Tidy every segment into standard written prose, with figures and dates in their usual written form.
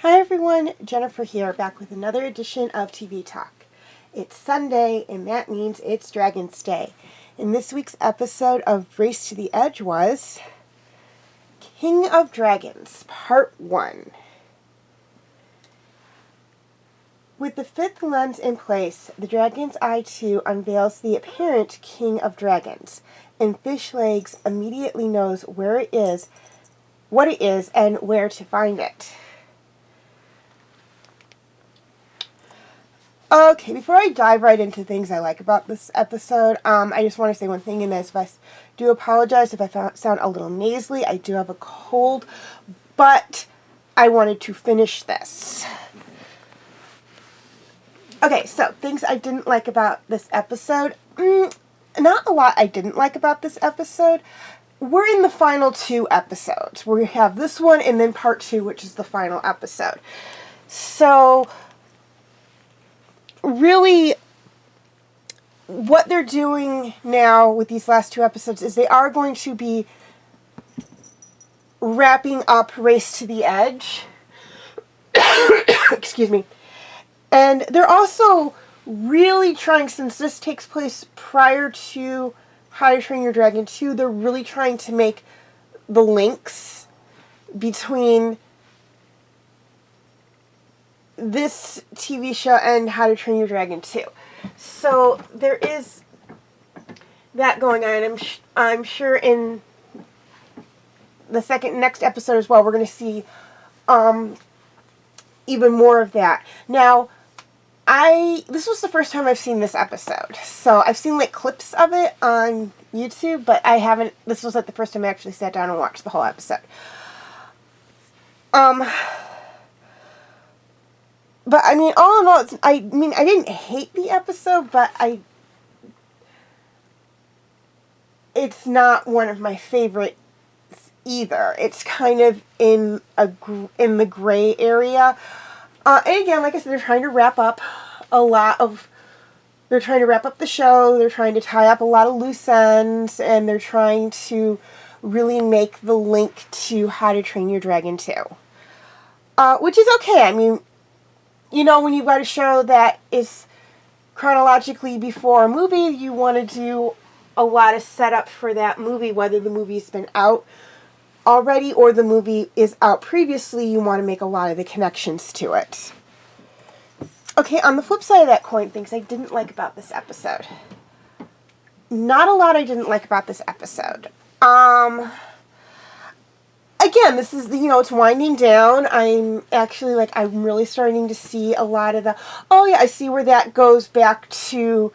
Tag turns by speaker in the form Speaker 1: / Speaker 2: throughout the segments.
Speaker 1: Hi everyone, Jennifer here, back with another edition of TV Talk. It's Sunday, and that means it's Dragon's Day. And this week's episode of Race to the Edge was King of Dragons, Part 1. With the fifth lens in place, the Dragon's Eye 2 unveils the apparent King of Dragons, and Fishlegs immediately knows where it is, what it is, and where to find it. Okay, before I dive right into things I like about this episode, I just want to say one thing in this. I do apologize if I sound a little nasally. I do have a cold, but I wanted to finish this. Okay, so things I didn't like about this episode. Not a lot I didn't like about this episode. We're in the final two episodes. We have this one and then part 2, which is the final episode. So really, what they're doing now with these last 2 episodes is they are going to be wrapping up Race to the Edge. Excuse me. And they're also really trying, since this takes place prior to How to Train Your Dragon 2, they're really trying to make the links between this TV show and How to Train Your Dragon 2. So there is that going on. I'm sure in the next episode as well, we're going to see even more of that. Now, this was the first time I've seen this episode. So I've seen like clips of it on YouTube, but this was like the first time I actually sat down and watched the whole episode. But, I mean, all in all, I didn't hate the episode, but it's not one of my favorites either. It's kind of in the gray area. And again, like I said, they're trying to wrap up they're trying to wrap up the show, they're trying to tie up a lot of loose ends, and they're trying to really make the link to How to Train Your Dragon 2. Which is okay. I mean, you know, when you've got a show that is chronologically before a movie, you want to do a lot of setup for that movie, whether the movie's been out already or the movie is out previously. You want to make a lot of the connections to it. Okay, on the flip side of that coin, things I didn't like about this episode. Not a lot I didn't like about this episode. Again, this is, it's winding down. I'm really starting to see a lot of I see where that goes back to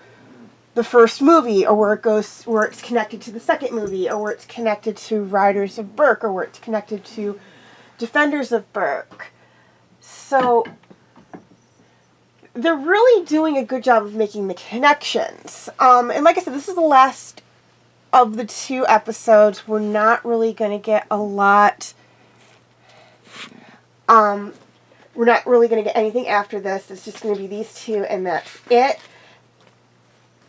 Speaker 1: the first movie, or where it's connected to the second movie, or where it's connected to Riders of Berk, or where it's connected to Defenders of Berk. So they're really doing a good job of making the connections. And like I said, this is the last of the 2 episodes. We're not really going to get a lot. We're not really going to get anything after this. It's just going to be these 2, and that's it.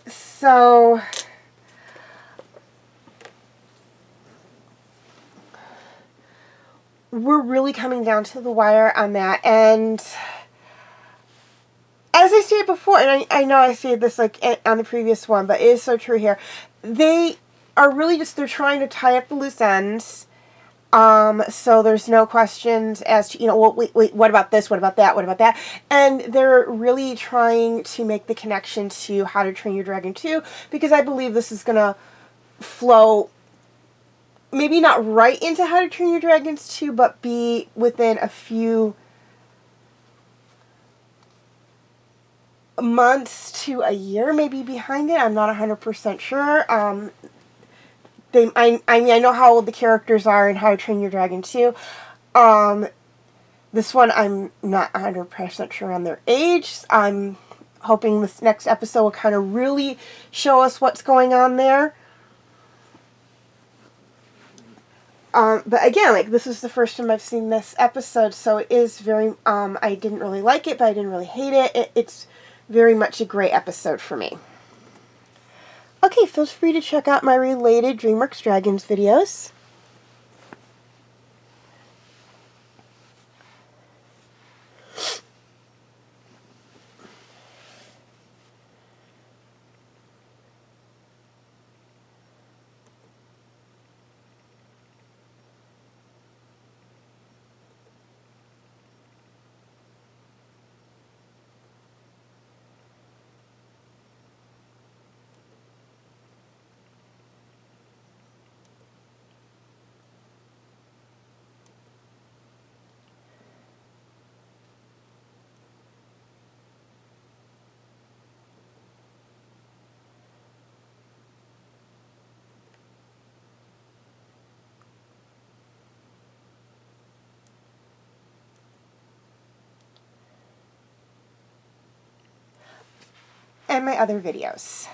Speaker 1: So we're really coming down to the wire on that. And as I stated before, and I know I stated this like on the previous one, but it is so true here. They are really they're trying to tie up the loose ends. So there's no questions as to, wait, what about this? What about that? What about that? And they're really trying to make the connection to How to Train Your Dragon 2, because I believe this is going to flow, maybe not right into How to Train Your Dragons 2, but be within a few months to a year maybe behind it. I'm not 100% sure. I know how old the characters are in How to Train Your Dragon 2. This one, I'm not 100% sure on their age. I'm hoping this next episode will kind of really show us what's going on there. But again, this is the first time I've seen this episode, so it is very, I didn't really like it, but I didn't really hate it. It's very much a great episode for me. Okay, feel free to check out my related DreamWorks Dragons videos. and my other videos.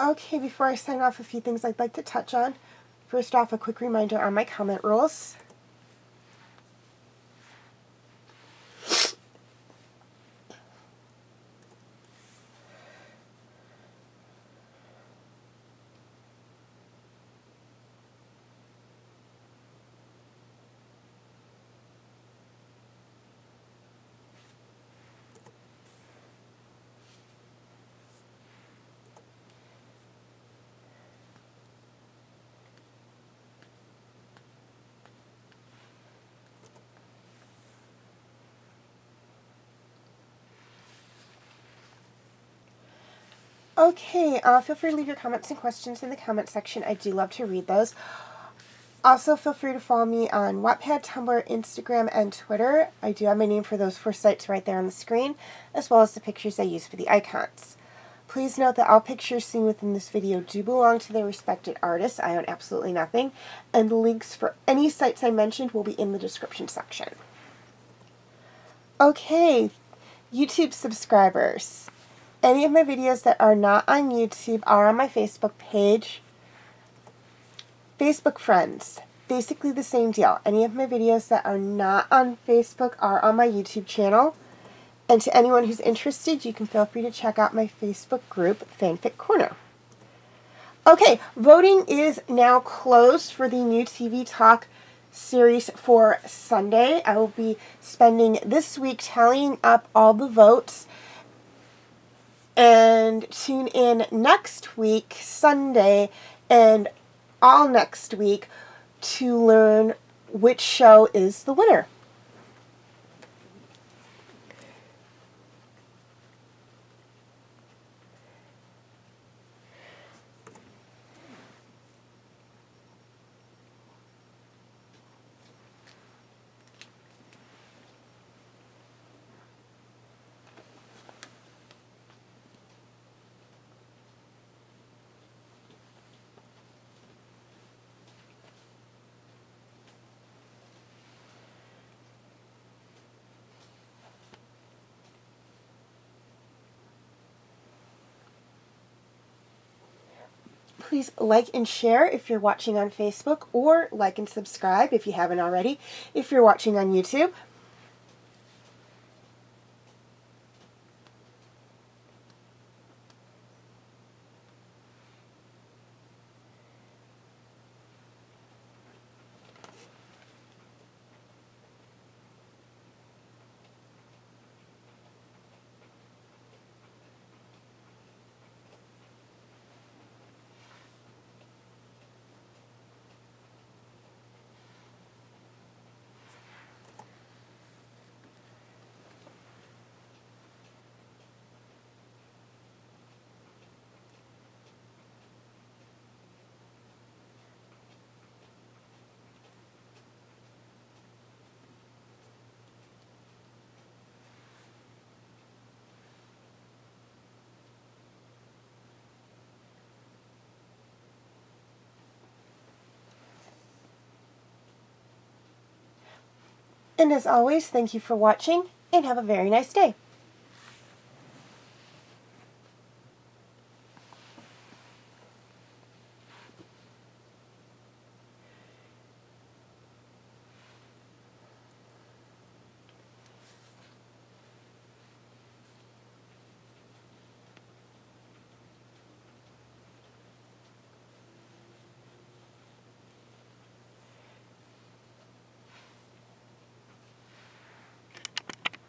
Speaker 1: Okay, before I sign off, a few things I'd like to touch on. First off, a quick reminder on my comment rules. Okay, feel free to leave your comments and questions in the comment section. I do love to read those. Also, feel free to follow me on Wattpad, Tumblr, Instagram, and Twitter. I do have my name for those 4 sites right there on the screen, as well as the pictures I use for the icons. Please note that all pictures seen within this video do belong to their respected artists. I own absolutely nothing, and the links for any sites I mentioned will be in the description section. Okay, YouTube subscribers. Any of my videos that are not on YouTube are on my Facebook page. Facebook friends, basically the same deal. Any of my videos that are not on Facebook are on my YouTube channel. And to anyone who's interested, you can feel free to check out my Facebook group, Fanfic Corner. Okay, voting is now closed for the new TV Talk series for Sunday. I will be spending this week tallying up all the votes. And tune in next week, Sunday, and all next week to learn which show is the winner. please like and share if you're watching on Facebook, or like and subscribe if you haven't already if you're watching on YouTube. And as always, thank you for watching, and have a very nice day.